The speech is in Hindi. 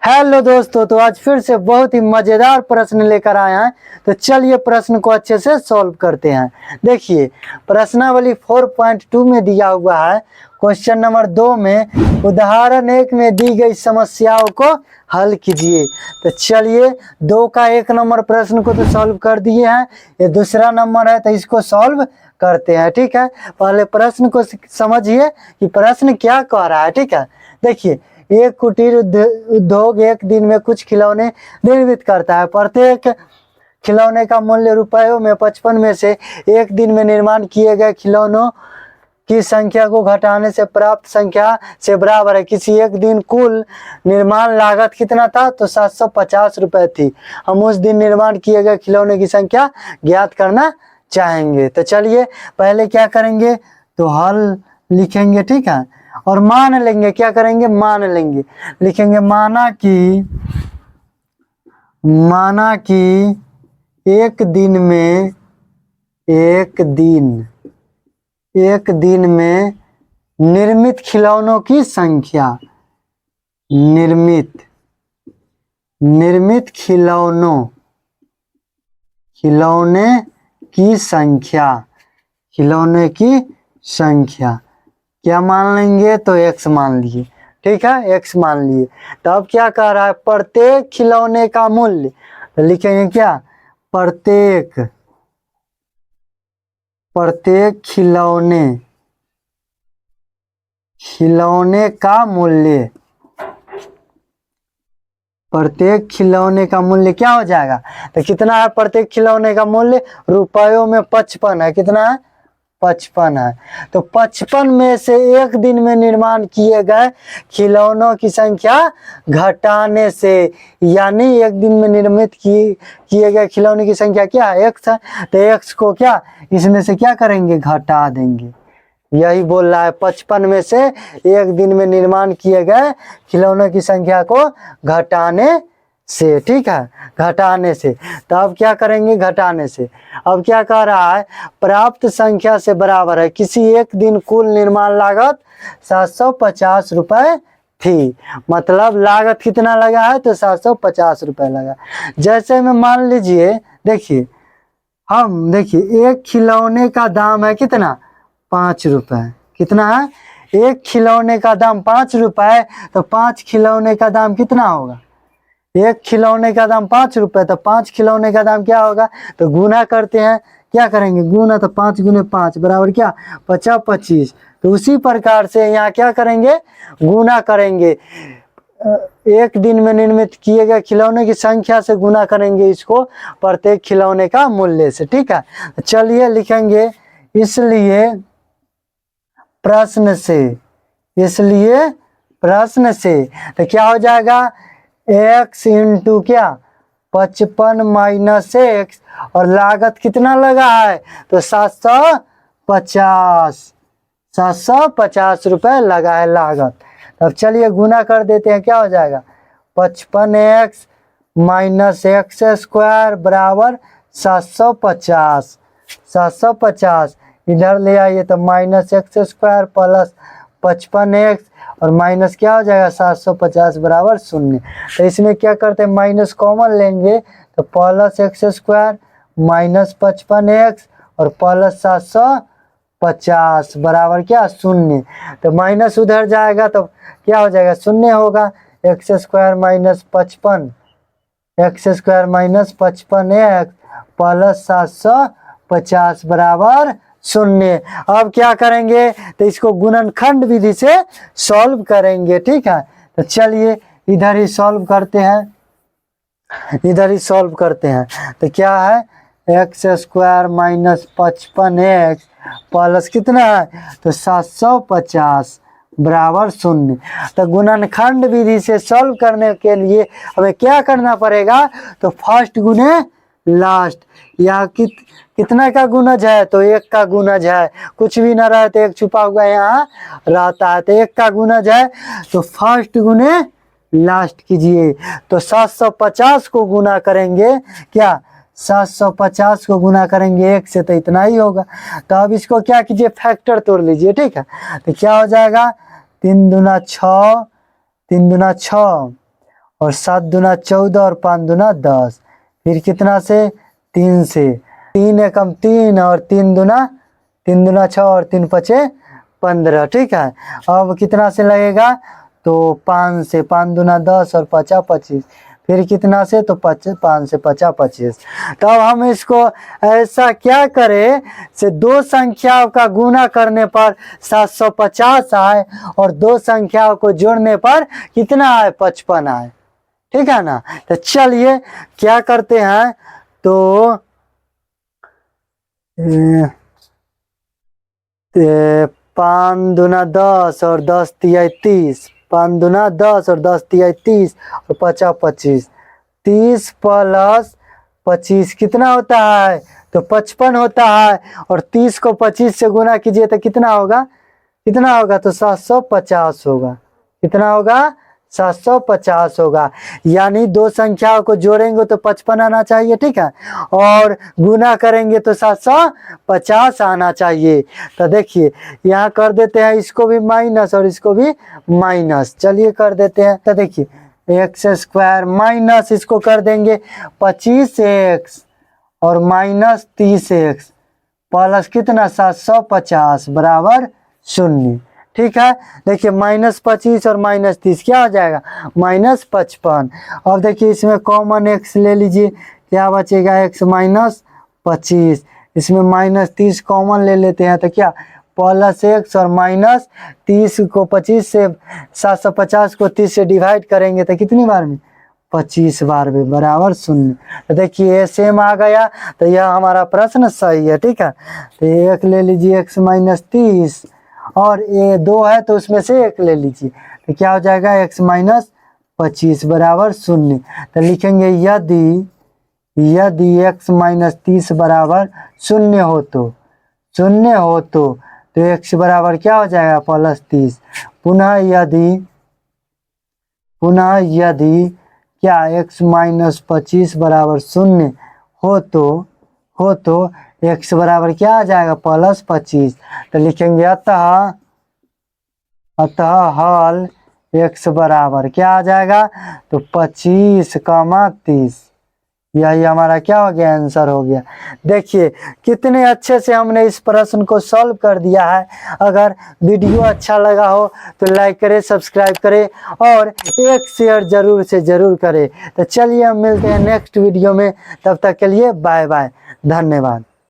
हेलो दोस्तों, तो आज फिर से बहुत ही मजेदार प्रश्न लेकर आए हैं। तो चलिए प्रश्न को अच्छे से सॉल्व करते हैं। देखिए प्रश्नावली 4.2 में दिया हुआ है। क्वेश्चन नंबर 2 में उदाहरण 1 में दी गई समस्याओं को हल कीजिए। तो चलिए 2 का 1 नंबर प्रश्न को तो सॉल्व कर दिए हैं। ये दूसरा नंबर है तो इसको सॉल्व करते हैं। ठीक है, पहले प्रश्न को समझिए कि प्रश्न क्या कह रहा है। ठीक है, देखिए एक कुटीर उद्योग एक दिन में कुछ खिलौने निर्मित करता है। प्रत्येक खिलौने का मूल्य रुपयों में 55 में से एक दिन में निर्माण किए गए खिलौनों की संख्या को घटाने से प्राप्त संख्या से बराबर है। किसी एक दिन कुल निर्माण लागत कितना था? तो 750 रुपये थी। हम उस दिन निर्माण किए गए खिलौने की संख्या ज्ञात करना चाहेंगे। तो चलिए पहले क्या करेंगे, तो हल लिखेंगे। ठीक है, और मान लेंगे, क्या करेंगे, मान लेंगे, लिखेंगे माना कि एक दिन में निर्मित खिलौनों की संख्या, निर्मित खिलौने की संख्या क्या मान लेंगे? तो x मान लिए। ठीक है, x मान लिए। तो अब क्या कह रहा है, प्रत्येक खिलौने का मूल्य, तो लिखेंगे क्या, प्रत्येक खिलौने का मूल्य, प्रत्येक खिलौने का मूल्य क्या हो जाएगा? तो कितना है प्रत्येक खिलौने का मूल्य? रुपयों में 55 है। कितना है? 55 है। तो 55 में से एक दिन में निर्माण किए गए खिलौनों की संख्या घटाने से, यानी एक दिन में निर्मित किए गए खिलौने की संख्या क्या है? x है। तो x को क्या इसमें से क्या करेंगे? घटा देंगे। यही बोल रहा है, 55 में से एक दिन में निर्माण किए गए खिलौनों की संख्या को घटाने से। ठीक है, घटाने से। तो अब क्या करेंगे? घटाने से। अब क्या कह रहा है, प्राप्त संख्या से बराबर है। किसी एक दिन कुल निर्माण लागत 750 रुपये थी। मतलब लागत कितना लगा है? तो 750 रुपये लगा। जैसे में मान लीजिए, देखिए एक खिलौने का दाम है कितना? 5 रुपये। कितना है? एक खिलौने का दाम 5 रुपये। तो 5 खिलौने का दाम कितना होगा? एक खिलौने का दाम 5 रुपये, तो 5 खिलौने का दाम क्या होगा? तो गुना करते हैं। क्या करेंगे? गुना। तो 5 गुने 5 बराबर क्या? 50 25। तो उसी प्रकार से यहाँ क्या करेंगे? गुना करेंगे। एक दिन में निर्मित किए गए खिलौने की संख्या से गुना करेंगे इसको प्रत्येक खिलौने का मूल्य से। ठीक है, चलिए लिखेंगे इसलिए प्रश्न से तो क्या हो जाएगा? x इंटू क्या? 55 माइनस x, और लागत कितना लगा है? तो 750 रुपये लगा है लागत। अब चलिए गुना कर देते हैं। क्या हो जाएगा? 55x माइनस एक्स स्क्वायर बराबर 750। इधर ले आइए तो minus x square plus 55x, और माइनस क्या हो जाएगा? 750 बराबर 0। तो इसमें क्या करते हैं, माइनस कॉमन लेंगे। तो plus x square minus 55x और प्लस 750 बराबर क्या? 0। तो माइनस उधर जाएगा तो क्या हो जाएगा? 0 होगा। X square minus 55 x² minus 55x plus 750 बराबर 0। अब क्या करेंगे? तो इसको गुणनखंड विधि से सॉल्व करेंगे। ठीक है, तो चलिए इधर ही सॉल्व करते हैं। तो क्या है? x² माइनस 55x प्लस कितना है? तो 750 बराबर 0। तो गुणनखंड विधि से सॉल्व करने के लिए हमें क्या करना पड़ेगा? तो फर्स्ट गुने लास्ट, या कितना का गुणज है? तो 1 का गुणज है। कुछ भी ना रहे तो 1 छुपा हुआ यहाँ रहता है। तो 1 का गुणज है, तो फर्स्ट गुने लास्ट कीजिए। तो 750 को गुना करेंगे क्या? 750 को गुना करेंगे 1 से, तो इतना ही होगा। तो अब इसको क्या कीजिए? फैक्टर तोड़ लीजिए। ठीक है, तो क्या हो जाएगा? 3 दूना 6 और 7 दूना 14 और 5 दूना 10। फिर कितना से 3 से, 3 एकम 3 और 3 दूना 6 और 3 पचे 15। ठीक है, अब कितना से लगेगा तो 5 से, 5 दूना 10 और 5 25। फिर कितना से तो 5 से 5 25। तो अब हम इसको ऐसा क्या करें से दो संख्याओं का गुना करने पर 750 आए और दो संख्याओं को जोड़ने पर कितना आए 55 आए। ठीक है ना, तो चलिए क्या करते हैं तो 5 दूना 10 और 10 तिया 30, 5 दूना 10 और 10 तिया 30 और 50 25। 30 प्लस 25 कितना होता है तो 55 होता है, और 30 को 25 से गुना कीजिए तो कितना होगा, कितना होगा तो 750 होगा। कितना होगा 750 होगा। यानी दो संख्याओं को जोड़ेंगे तो 55 आना चाहिए। ठीक है, और गुना करेंगे तो 750 आना चाहिए। तो देखिए यहाँ कर देते हैं इसको भी माइनस और इसको भी माइनस। चलिए कर देते हैं, तो देखिए एक्स स्क्वायर माइनस इसको कर देंगे 25x और माइनस 30x प्लस कितना 750 बराबर 0। ठीक है, देखिए -25 और -30 क्या हो जाएगा -55। अब देखिए इसमें कॉमन x ले लीजिए, क्या बचेगा x -25। इसमें -30 कॉमन ले लेते हैं तो क्या +x और -30 को 25 से 750 को 30 से डिवाइड करेंगे तो कितनी बार में 25 बार में बराबर 0। तो देखिए ये सेम आ गया, तो यह हमारा प्रश्न सही है। ठीक है, तो एक ले लीजिए x -30 और ये 2 है तो उसमें से एक ले लीजिए, तो क्या हो जाएगा x -25 बराबर 0। तो लिखेंगे यदि x -30 बराबर 0 हो तो, 0 हो तो x बराबर क्या हो जाएगा +30। पुनः यदि क्या x -25 बराबर 0 हो तो x बराबर क्या आ जाएगा +25। तो लिखेंगे अतः हल x बराबर क्या आ जाएगा तो 25, 30। यही हमारा क्या हो गया आंसर हो गया। देखिए कितने अच्छे से हमने इस प्रश्न को सॉल्व कर दिया है। अगर वीडियो अच्छा लगा हो तो लाइक करें, सब्सक्राइब करें और एक शेयर जरूर से जरूर करें। तो चलिए हम मिलते हैं नेक्स्ट वीडियो में, तब तक के लिए बाय बाय, धन्यवाद।